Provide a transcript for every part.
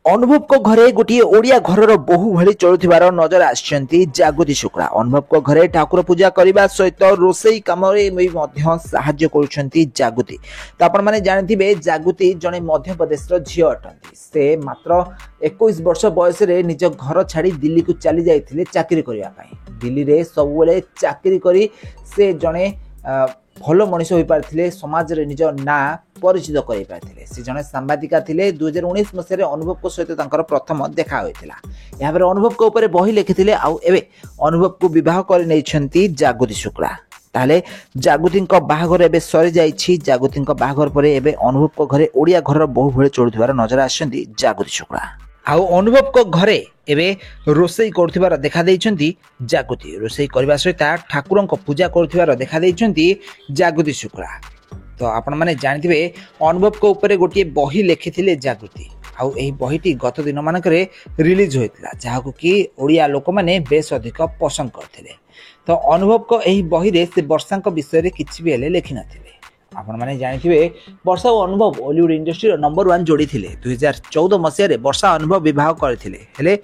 अनुभव को घरे गोटे ओडिया घर बहु भली चलुथिबार नजर आछंती जागृति शुक्ला। अनुभव को घरे ठाकुर पूजा करने सहित रोसई कम साहाय्य करुछंती जागृति। तो आपण माने जानिथिबे जागृति जने मध्य प्रदेश झील अटंती। से मात्र 21 वर्ष बयस रे निज घर छाड़ी दिल्ली को चली जाइथिले चाकरी करिया पई। दिल्ली रे सबुले चाकरी करी से जने भल मनीष हो पारे, समाज रे निज ना परिचित कर पारे। से जने सांबादिका थिले। 2019 मसीह अनुभव को सहित तांकर प्रथम देखा होइतिला। यहाँ पर अनुभव को ऊपर बही लिखिथिले। आउ एबे अनुभव को विवाह कर नैछंती जागृति शुक्ला। ताले जागृति बाहाघर एबे सरी जाइछि। जागृति बाहाघर पर एबे अनुभव को घरे ओडिया घर बहु भले चलुथिबार नजर आछंती जागृति शुक्ला। आउ अनुभव को घरे एबे रोसई करथिबार देखा देइछंती जागृति। रोसई करबा सहित ठाकुर को पूजा करथिबार देखा देइछंती जागृति शुक्ला। तो आपण माने जानिथिबे अनुभव को ऊपर गोटे बही लिखिथिले जागृति। आउ एही बहीटी गत दिन मानकरे रिलीज होइतिला, जाहाकु कि ओडिया लोक माने बेस अधिक पसंद करथिले। तो अनुभव को एही बही रे से वर्षांक विषय रे किछि भी हेले लिखि नथिले। आपण माने जानिथिबे वर्षा और अनुभव बॉलीवुड इंडस्ट्री नंबर 1 जोड़ी थिले। 2014 मसीह रे वर्षा अनुभव विवाह करथिले। हेले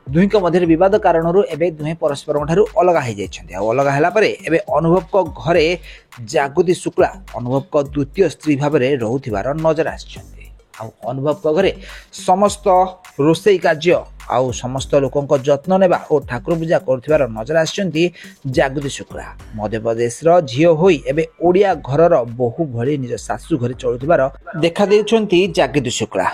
दुहीक मध्य विवाद कारणरू एबे दुहे परस्पर ठारू अलग हो जाइछन्ते। आ अलग हला परे एबे अनुभव को घरे जागृति शुक्ला अनुभव को द्वितीय स्त्री भाव में रहउथिबार नजर आछन्ते। आ अनुभव को घरे समस्त रोसई कार्य आउ समस्त लोकंक जत्न नेबा और ठाकुर पूजा करथिबार नजर आछन्ती जागृति शुक्ला। मध्य प्रदेश झील होई एबे ओडिया घरर बहु भली निज सासु घरे चलुथिबार देखा देउछन्ती जागृति शुक्ला।